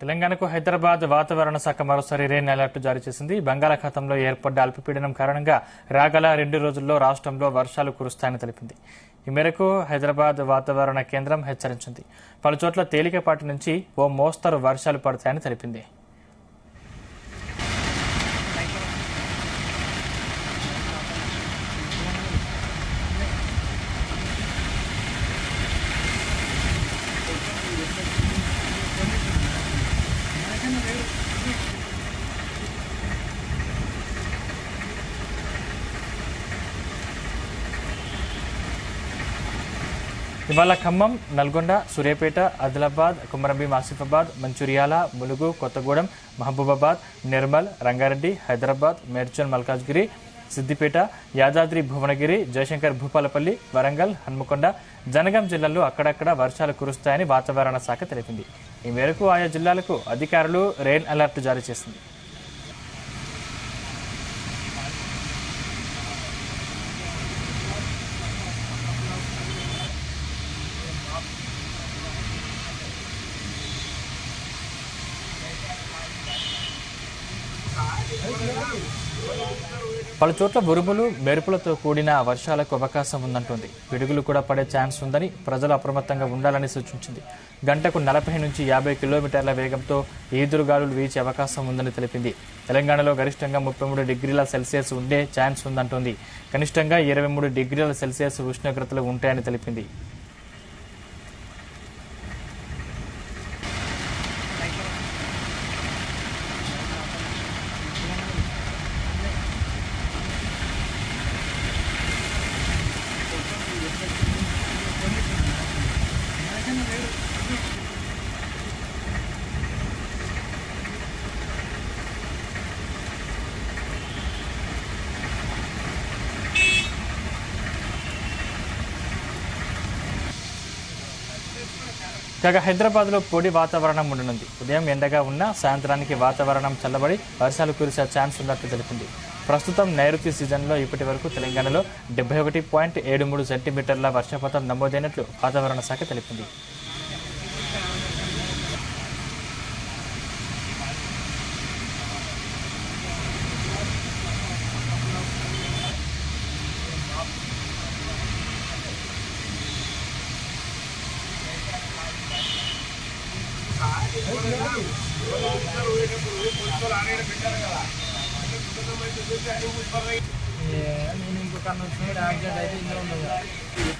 తెలంగాణకు హైదరాబాద్ వాతావరణ శాఖ మరోసారి రెయిన్ అలర్ట్ జారీ చేసింది. బంగాళాఖాతంలో ఏర్పడ్డ అల్పపీడనం కారణంగా రాగల 2 రోజుల్లో రాష్ట్రంలో వర్షాలు కురుస్తాయని తెలిపింది. ఈ మేరకు హైదరాబాద్ వాతావరణ కేంద్రం హెచ్చరించింది. పలుచోట్ల తేలికపాటి నుంచి ఓ మోస్తరు వర్షాలు పడతాయని తెలిపింది. ఇవాళ ఖమ్మం, నల్గొండ, సూర్యాపేట, ఆదిలాబాద్, కొమరంభీం, ఆసిఫాబాద్, మంచిర్యాల, ములుగు, కొత్తగూడెం, మహబూబాబాద్, నిర్మల్, రంగారెడ్డి, హైదరాబాద్, మేడ్చల్, మల్కాజ్గిరి, సిద్దిపేట, యాదాద్రి, భువనగిరి, జయశంకర్, భూపాలపల్లి, వరంగల్, హన్మకొండ, జనగాం జిల్లాల్లో అక్కడక్కడ వర్షాలు కురుస్తాయని వాతావరణ శాఖ తెలిపింది. ఈ మేరకు ఆయా జిల్లాలకు అధికారులు రెయిన్ అలర్ట్ జారీ చేసింది. పలుచోట్ల ఉరుములు, మెరుపులతో కూడిన వర్షాలకు అవకాశం ఉందంటోంది. పిడుగులు కూడా పడే ఛాన్స్ ఉందని ప్రజలు అప్రమత్తంగా ఉండాలని సూచించింది. గంటకు 40 నుంచి 50 కిలోమీటర్ల వేగంతో ఈదురుగాలులు వీచే అవకాశం ఉందని తెలిపింది. తెలంగాణలో గరిష్టంగా 33 డిగ్రీల సెల్సియస్ ఉండే ఛాన్స్ ఉందంటోంది. కనిష్టంగా 23 డిగ్రీల సెల్సియస్ ఉష్ణోగ్రతలు ఉంటాయని తెలిపింది. కాగా హైదరాబాద్ లో పొడి వాతావరణం ఉండనుంది. ఉదయం ఎండగా ఉన్నా సాయంత్రానికి వాతావరణం చల్లబడి వర్షాలు కురిసే ఛాన్స్ ఉన్నట్లు తెలిపింది. ప్రస్తుతం నైరుతి సీజన్లో ఇప్పటి వరకు తెలంగాణలో 71.73 సెంటీమీటర్ల వర్షపాతం నమోదైనట్లు వాతావరణ శాఖ తెలిపింది. నేను ఇంకొక యాక్సిడెంట్ అయితే ఇంట్లో ఉండదు.